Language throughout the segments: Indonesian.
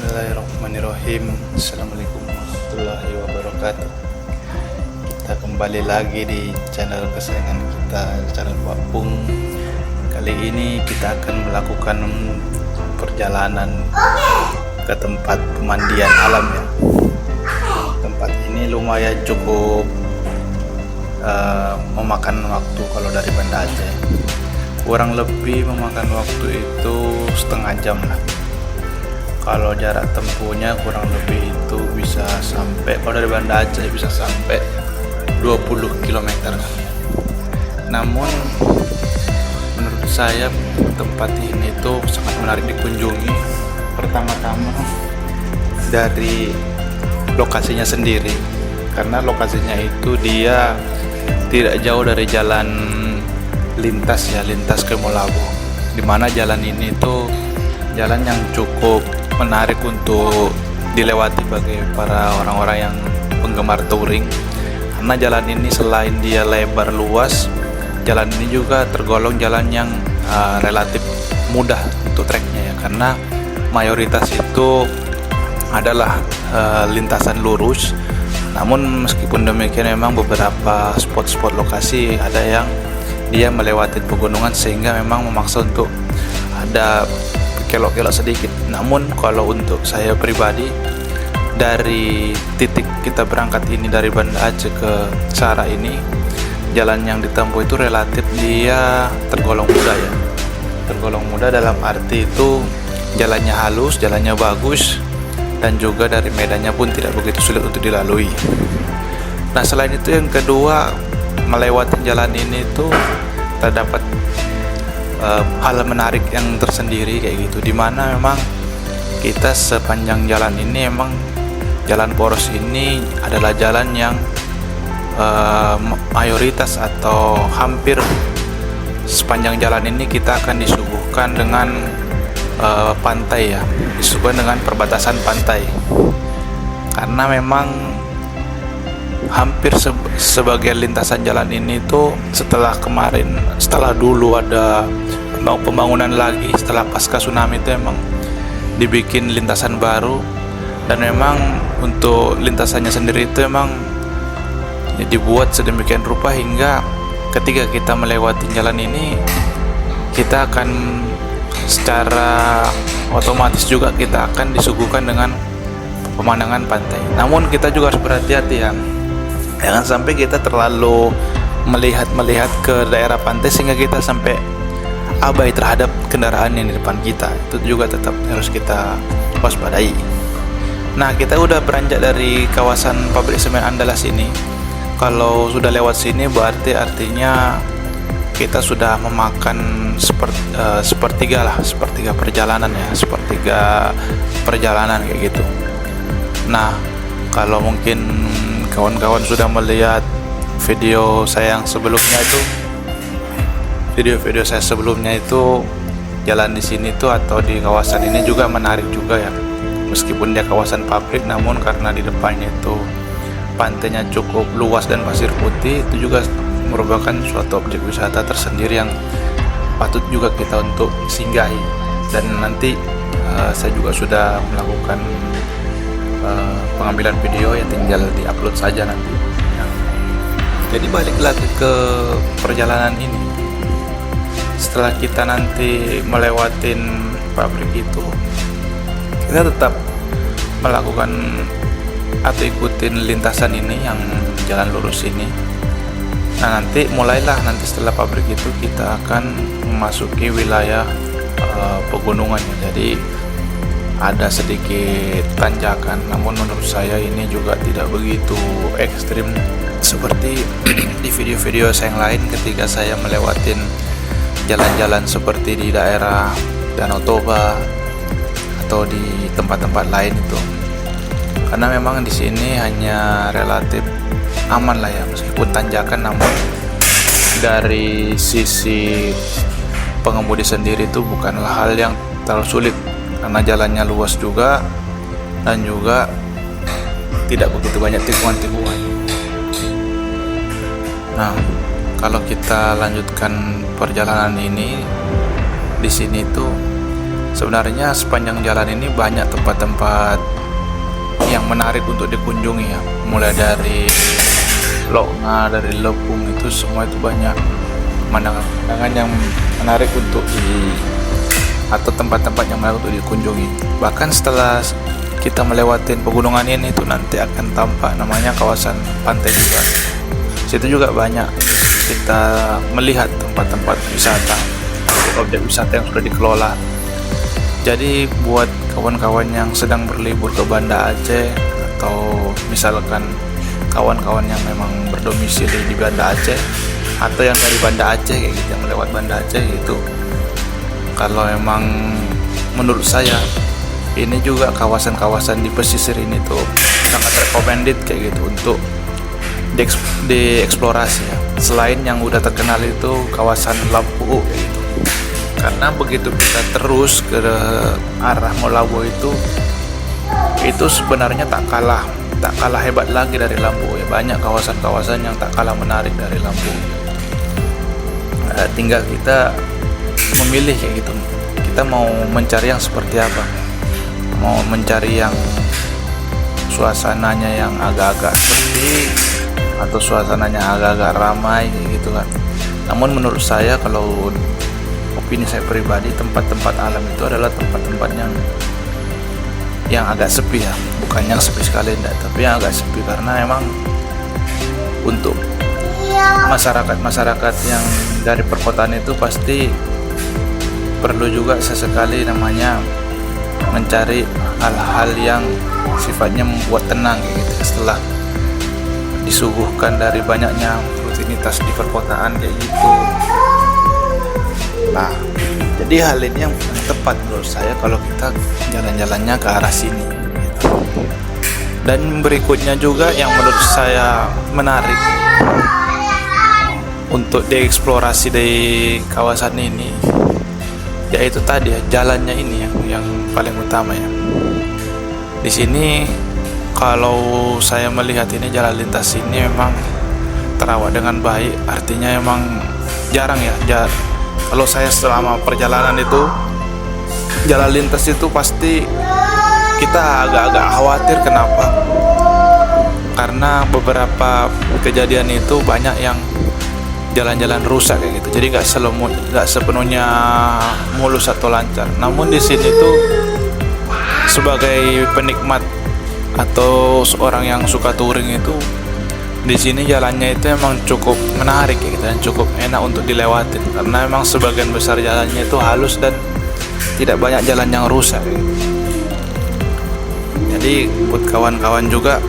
Bismillahirrahmanirrahim. Assalamualaikum warahmatullahi wabarakatuh. Kita kembali lagi di channel kesayangan kita, channel Pak Pung. Kali ini kita akan melakukan perjalanan ke tempat pemandian alam ya. Tempat ini lumayan cukup memakan waktu kalau dari Banda Aceh. Kurang lebih memakan waktu itu setengah jam lah. Kalau jarak tempuhnya kurang lebih itu bisa sampai, kalau dari Banda Aceh bisa sampai 20 km. Namun menurut saya tempat ini tuh sangat menarik dikunjungi. Pertama-tama dari lokasinya sendiri, karena lokasinya itu dia tidak jauh dari jalan lintas ya, lintas ke Molabu, dimana jalan ini tuh jalan yang cukup menarik untuk dilewati bagi para orang-orang yang penggemar touring, karena jalan ini selain dia lebar luas, jalan ini juga tergolong jalan yang relatif mudah untuk treknya ya, karena mayoritas itu adalah lintasan lurus. Namun meskipun demikian memang beberapa spot-spot lokasi ada yang dia melewati pegunungan sehingga memang memaksa untuk ada kelok-kelok sedikit. Namun kalau untuk saya pribadi, dari titik kita berangkat ini dari Banda Aceh ke Sara ini, jalan yang ditempuh itu relatif dia tergolong mudah ya. Tergolong mudah dalam arti itu jalannya halus, jalannya bagus, dan juga dari medannya pun tidak begitu sulit untuk dilalui. Nah, selain itu yang kedua, melewati jalan ini tuh terdapat hal menarik yang tersendiri kayak gitu, dimana memang kita sepanjang jalan ini, emang jalan poros ini adalah jalan yang mayoritas atau hampir sepanjang jalan ini kita akan disuguhkan dengan pantai ya, disuguhkan dengan perbatasan pantai, karena memang hampir sebagian lintasan jalan ini tuh setelah dulu ada pembangunan lagi, setelah pasca tsunami itu emang dibikin lintasan baru, dan memang untuk lintasannya sendiri itu emang dibuat sedemikian rupa hingga ketika kita melewati jalan ini kita akan secara otomatis juga kita akan disuguhkan dengan pemandangan pantai. Namun kita juga harus berhati-hati ya, jangan sampai kita terlalu melihat ke daerah pantai sehingga kita sampai abai terhadap kendaraan yang di depan kita. Itu juga tetap harus kita waspadai. Nah, kita udah beranjak dari kawasan pabrik semen Andalas ini. Kalau sudah lewat sini berarti artinya kita sudah memakan sepertiga perjalanan kayak gitu. Nah, kalau mungkin kawan-kawan sudah melihat video saya sebelumnya itu jalan di sini tuh atau di kawasan ini juga menarik juga ya, meskipun dia kawasan pabrik, namun karena di depannya itu pantainya cukup luas dan pasir putih, itu juga merupakan suatu objek wisata tersendiri yang patut juga kita untuk singgahi. Dan nanti saya juga sudah melakukan pengambilan video yang tinggal diupload saja nanti ya. Jadi balik lagi ke perjalanan ini, setelah kita nanti melewatin pabrik itu, kita tetap melakukan atau ikutin lintasan ini yang jalan lurus ini. Nah, nanti setelah pabrik itu kita akan memasuki wilayah pegunungan. Jadi ada sedikit tanjakan, namun menurut saya ini juga tidak begitu ekstrim seperti di video-video saya yang lain ketika saya melewatin jalan-jalan seperti di daerah Danau Toba atau di tempat-tempat lain itu. Karena memang di sini hanya relatif aman lah ya, meskipun tanjakan, namun dari sisi pengemudi sendiri itu bukanlah hal yang terlalu sulit, karena jalannya luas juga dan juga tidak begitu banyak tikungan-tikungan. Nah, kalau kita lanjutkan perjalanan ini, di sini tuh Sebenarnya sepanjang jalan ini banyak tempat-tempat yang menarik untuk dikunjungi ya. Mulai dari Loknga, dari Lepung, itu semua itu banyak pemandangan yang menarik untuk atau tempat-tempat yang menarik untuk dikunjungi. Bahkan setelah kita melewati pegunungan ini itu nanti akan tampak namanya kawasan pantai juga. Situ juga banyak kita melihat tempat-tempat wisata, objek wisata yang sudah dikelola. Jadi buat kawan-kawan yang sedang berlibur ke Banda Aceh, atau misalkan kawan-kawan yang memang berdomisili di Banda Aceh, atau yang dari Banda Aceh kayak gitu, yang melewat Banda Aceh gitu, kalau memang menurut saya ini juga kawasan-kawasan di pesisir ini tuh sangat recommended kayak gitu untuk dieksplorasi ya. Selain yang udah terkenal itu kawasan Lampu kayak gitu, karena begitu kita terus ke arah Molabo itu sebenarnya tak kalah hebat lagi dari Lampu ya. Banyak kawasan-kawasan yang tak kalah menarik dari Lampu. Tinggal kita memilih kayak gitu, kita mau mencari yang seperti apa, mau mencari yang suasananya yang agak-agak sepi atau suasananya agak-agak ramai gitu kan. Namun menurut saya, kalau opini saya pribadi, tempat-tempat alam itu adalah tempat-tempat yang agak sepi ya, bukan yang sepi sekali enggak, tapi yang agak sepi, karena emang untuk masyarakat yang dari perkotaan itu pasti perlu juga sesekali namanya mencari hal-hal yang sifatnya membuat tenang gitu, setelah disuguhkan dari banyaknya rutinitas di perkotaan kayak gitu. Nah, jadi hal ini yang tepat menurut saya kalau kita jalan-jalannya ke arah sini gitu. Dan berikutnya juga yang menurut saya menarik untuk dieksplorasi di kawasan ini, yaitu tadi ya, jalannya ini yang paling utama ya. Di sini kalau saya melihat ini jalan lintas ini memang terawat dengan baik, artinya memang jarang ya. Kalau saya selama perjalanan itu jalan lintas itu pasti kita agak-agak khawatir. Kenapa? Karena beberapa kejadian itu banyak yang jalan-jalan rusak kayak gitu. Jadi nggak sepenuhnya mulus atau lancar. Namun di sini tuh sebagai penikmat atau seorang yang suka touring itu, di sini jalannya itu emang cukup menarik gitu, dan cukup enak untuk dilewatin, karena memang sebagian besar jalannya itu halus dan tidak banyak jalan yang rusak gitu. Jadi buat kawan-kawan juga,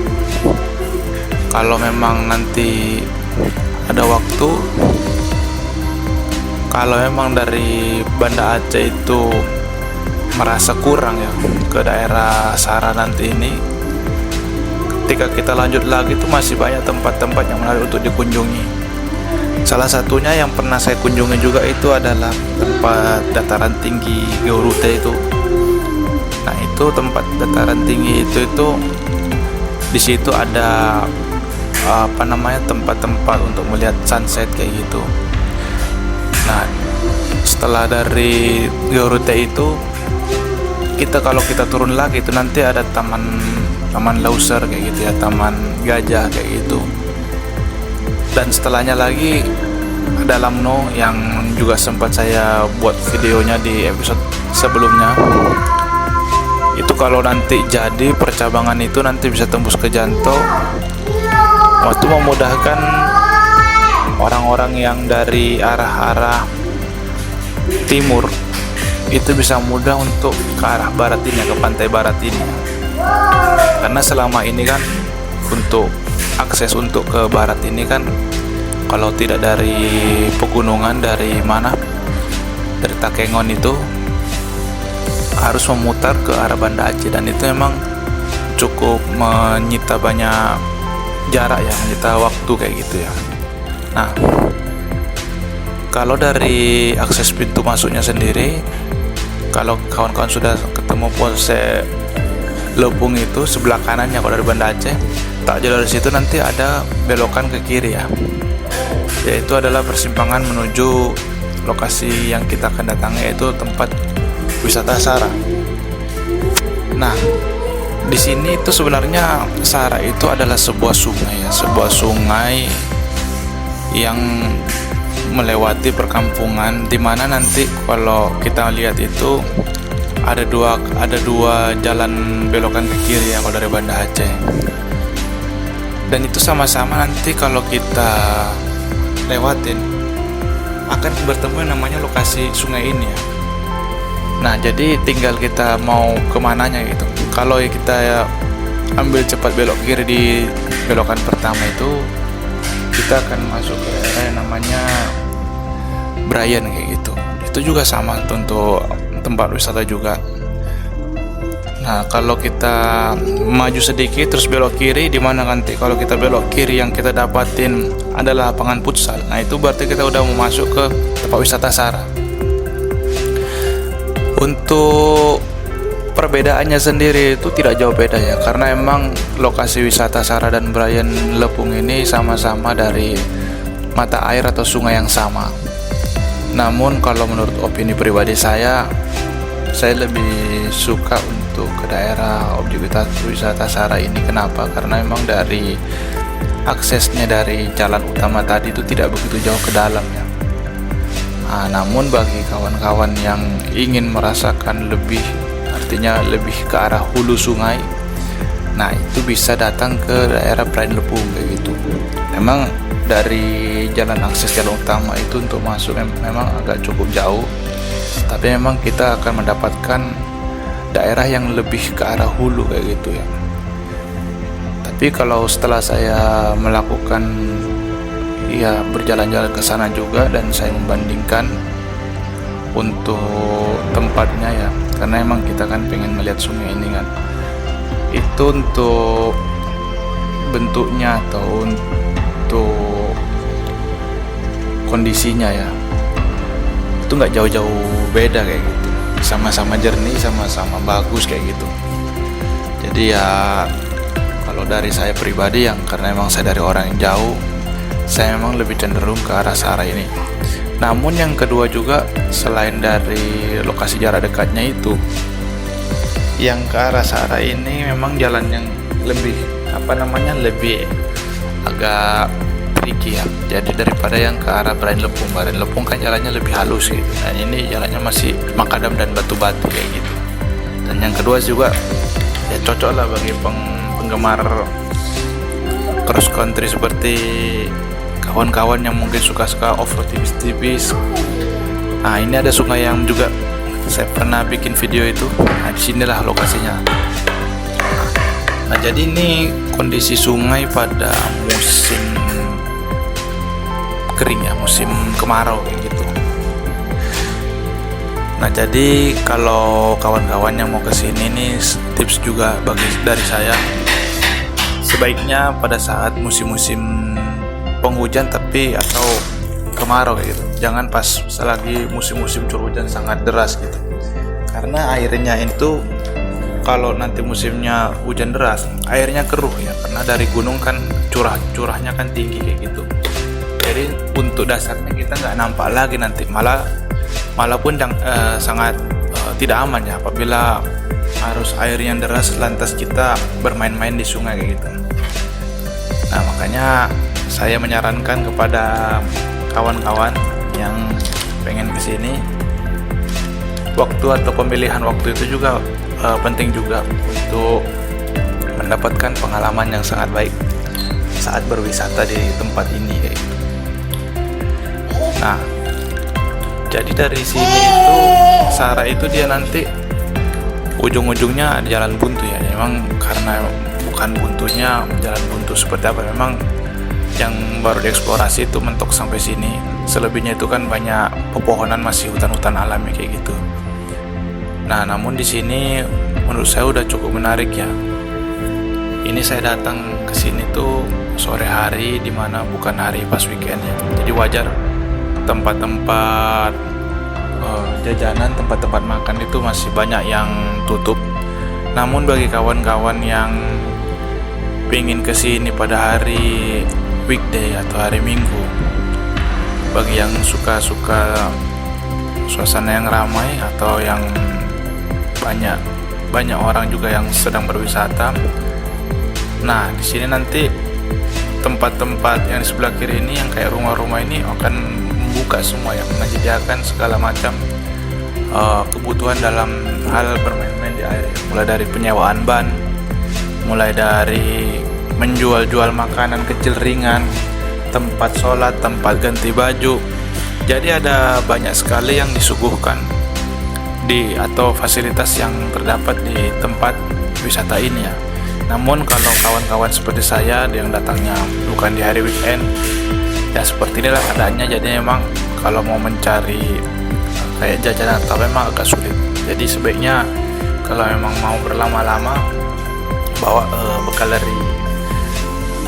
kalau memang nanti ada waktu, kalau memang dari Banda Aceh itu merasa kurang ya ke daerah Sara nanti ini, ketika kita lanjut lagi itu masih banyak tempat-tempat yang menarik untuk dikunjungi. Salah satunya yang pernah saya kunjungi juga itu adalah tempat dataran tinggi Georute itu. Nah, itu tempat dataran tinggi itu di situ ada tempat-tempat untuk melihat sunset kayak gitu. Nah, setelah dari Georute itu, kalau kita turun lagi itu nanti ada taman Lauser kayak gitu ya, taman gajah kayak gitu. Dan setelahnya lagi ada Lamno yang juga sempat saya buat videonya di episode sebelumnya. Itu kalau nanti jadi percabangan itu nanti bisa tembus ke Janto. Waktu memudahkan orang-orang yang dari arah timur itu bisa mudah untuk ke arah barat ini, ke pantai barat ini. Karena selama ini kan untuk akses untuk ke barat ini kan, kalau tidak dari pegunungan, dari Takengon itu harus memutar ke arah Banda Aceh, dan itu memang cukup menyita banyak jarak ya, menyita waktu kayak gitu ya. Nah, kalau dari akses pintu masuknya sendiri, kalau kawan-kawan sudah ketemu Polsek Lepung itu sebelah kanannya, kalau dari Banda Aceh, tak jauh dari situ nanti ada belokan ke kiri ya, yaitu adalah persimpangan menuju lokasi yang kita akan datangi, yaitu tempat wisata Sara. Nah, di sini itu sebenarnya Sara itu adalah sebuah sungai yang melewati perkampungan, di mana nanti kalau kita lihat itu ada dua jalan belokan ke kiri ya kalau dari Banda Aceh. Dan itu sama-sama nanti kalau kita lewatin akan bertemu yang namanya lokasi sungai ini ya. Nah, jadi tinggal kita mau kemananya gitu. Kalau kita ambil cepat belok kiri di belokan pertama itu, kita akan masuk ke area yang namanya Brian kayak gitu. Itu juga sama untuk tempat wisata juga. Nah, kalau kita maju sedikit terus belok kiri, di mana nanti kalau kita belok kiri yang kita dapatin adalah lapangan futsal. Nah, itu berarti kita udah mau masuk ke tempat wisata Sara. Untuk perbedaannya sendiri itu tidak jauh beda ya, karena emang lokasi wisata Sara dan Brian Lepung ini sama-sama dari mata air atau sungai yang sama. Namun kalau menurut opini pribadi saya lebih suka untuk ke daerah objek wisata Sara ini. Kenapa? Karena memang dari aksesnya dari jalan utama tadi itu tidak begitu jauh ke dalam ya. Nah, namun bagi kawan-kawan yang ingin merasakan lebih, artinya lebih ke arah hulu sungai, nah itu bisa datang ke daerah Brian Lepung kayak gitu. Memang dari jalan utama itu untuk masuk memang agak cukup jauh, tapi memang kita akan mendapatkan daerah yang lebih ke arah hulu kayak gitu ya. Tapi kalau setelah saya melakukan berjalan-jalan ke sana juga dan saya membandingkan untuk tempatnya ya, karena emang kita kan pengen melihat sungai ini kan, itu untuk bentuknya atau untuk kondisinya ya, itu nggak jauh-jauh beda kayak gitu, sama-sama jernih, sama-sama bagus kayak gitu. Jadi ya kalau dari saya pribadi, yang karena emang saya dari orang yang jauh, saya memang lebih cenderung ke arah Sara ini. Namun yang kedua juga, selain dari lokasi jarak dekatnya itu, yang ke arah Sara ini memang jalan yang lebih lebih agak tricky ya. Jadi daripada yang ke arah Brian Lepung kan jalannya lebih halus gitu. Dan ini jalannya masih makadam dan batu-batu kayak gitu. Dan yang kedua juga ya cocok lah bagi penggemar cross country seperti kawan-kawan yang mungkin suka-suka off-road tipis-tipis. Nah, ini ada sungai yang juga saya pernah bikin video itu. Nah, disinilah lokasinya. Nah, jadi ini kondisi sungai pada musim kering ya, musim kemarau kayak gitu. Nah, jadi kalau kawan-kawan yang mau kesini nih, tips juga dari saya, sebaiknya pada saat musim-musim penghujan tapi atau kemarau kayak gitu. Jangan pas selagi musim-musim curah hujan sangat deras gitu. Karena airnya itu kalau nanti musimnya hujan deras, airnya keruh ya, karena dari gunung kan curahnya kan tinggi kayak gitu. Jadi untuk dasarnya kita nggak nampak lagi nanti, malah pun sangat tidak aman ya apabila harus air yang deras lantas kita bermain-main di sungai kayak gitu. Nah, makanya saya menyarankan kepada kawan-kawan yang pengen kesini, waktu atau pemilihan waktu itu juga penting juga untuk mendapatkan pengalaman yang sangat baik saat berwisata di tempat ini kayak gitu. Nah, jadi dari sini itu Sara itu dia nanti ujung-ujungnya ada jalan buntu ya. Memang karena bukan buntunya jalan buntu seperti apa, memang yang baru dieksplorasi itu mentok sampai sini. Selebihnya itu kan banyak pepohonan, masih hutan-hutan alami kayak gitu. Nah, namun di sini menurut saya udah cukup menarik ya. Ini saya datang ke sini tuh sore hari, dimana bukan hari pas weekend ya. Jadi wajar tempat-tempat jajanan, tempat-tempat makan itu masih banyak yang tutup. Namun bagi kawan-kawan yang pengen kesini pada hari weekday atau hari Minggu, bagi yang suka-suka suasana yang ramai atau yang banyak orang juga yang sedang berwisata. Nah, di sini nanti tempat-tempat yang di sebelah kiri ini yang kayak rumah-rumah ini akan membuka semua, yang menyediakan segala macam kebutuhan dalam hal bermain-main di air, mulai dari penyewaan ban, mulai dari menjual-jual makanan kecil ringan, tempat sholat, tempat ganti baju. Jadi ada banyak sekali yang disuguhkan atau fasilitas yang terdapat di tempat wisata ini ya. Namun kalau kawan-kawan seperti saya yang datangnya bukan di hari weekend, ya seperti inilah keadaannya. Jadi memang kalau mau mencari kayak jajanan atau memang agak sulit. Jadi sebaiknya kalau memang mau berlama-lama, bawa bekal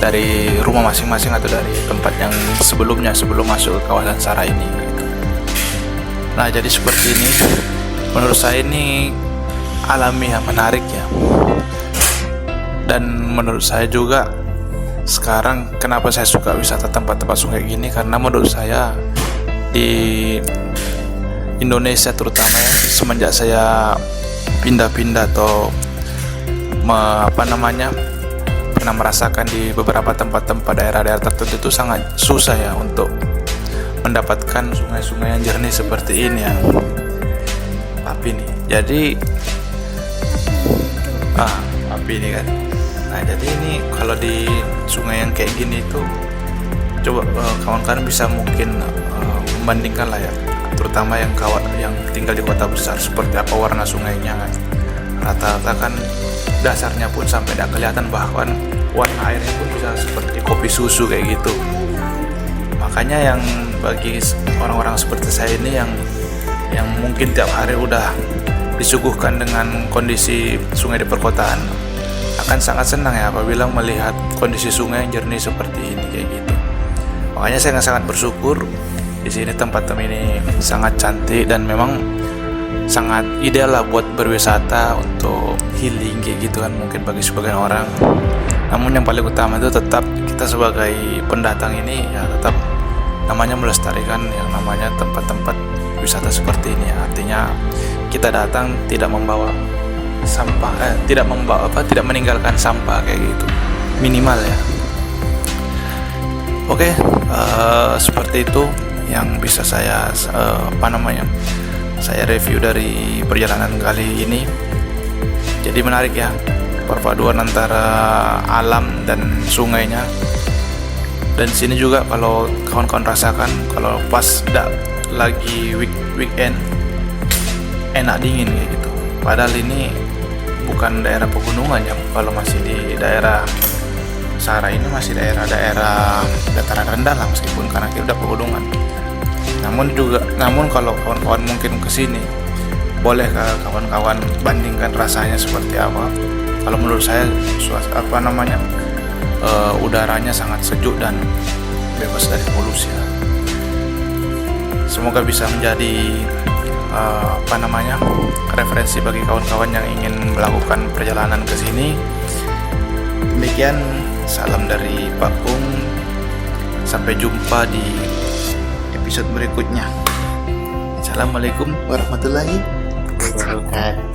dari rumah masing-masing atau dari tempat yang sebelumnya sebelum masuk ke kawasan Sara ini gitu. Nah, jadi seperti ini menurut saya ini alami yang menarik ya. Dan menurut saya juga sekarang kenapa saya suka wisata tempat-tempat sungai gini, karena menurut saya di Indonesia terutama ya, semenjak saya pindah-pindah atau pernah merasakan di beberapa tempat-tempat daerah-daerah tertentu itu sangat susah ya untuk mendapatkan sungai-sungai yang jernih seperti ini ya. Tapi nih, jadi tapi ini kan. Nah, jadi ini kalau di sungai yang kayak gini itu coba kawan-kawan bisa mungkin membandingkan lah ya, terutama yang tinggal di kota besar, seperti apa warna sungainya kan. Rata-rata kan dasarnya pun sampai tidak kelihatan, bahkan warna airnya pun bisa seperti kopi susu kayak gitu. Makanya yang bagi orang-orang seperti saya ini yang mungkin tiap hari udah disuguhkan dengan kondisi sungai di perkotaan, akan sangat senang ya apabila melihat kondisi sungai yang jernih seperti ini kayak gitu. Makanya saya sangat bersyukur di sini, tempat ini sangat cantik dan memang sangat ideal lah buat berwisata untuk healing kayak gitu kan, mungkin bagi sebagian orang. Namun yang paling utama itu tetap kita sebagai pendatang ini ya tetap namanya melestarikan yang namanya tempat-tempat wisata seperti ini. Artinya kita datang tidak membawa sampah, tidak meninggalkan sampah kayak gitu, minimal ya. Oke, seperti itu yang bisa saya saya review dari perjalanan kali ini. Jadi menarik ya, perpaduan antara alam dan sungainya. Dan sini juga kalau kawan-kawan rasakan, kalau pas lagi weekend enak dingin kayak gitu. Padahal ini bukan daerah pegunungan ya. Kalau masih di daerah Sara ini masih daerah dataran rendah lah, meskipun karena kita udah pegunungan. Namun kalau kawan-kawan mungkin kesini, boleh kawan-kawan bandingkan rasanya seperti apa. Kalau menurut saya udaranya sangat sejuk dan bebas dari polusi ya. Semoga bisa menjadi referensi bagi kawan-kawan yang ingin melakukan perjalanan ke sini. Demikian, salam dari Pak Pung. Sampai jumpa di episode berikutnya. Assalamualaikum warahmatullahi wabarakatuh.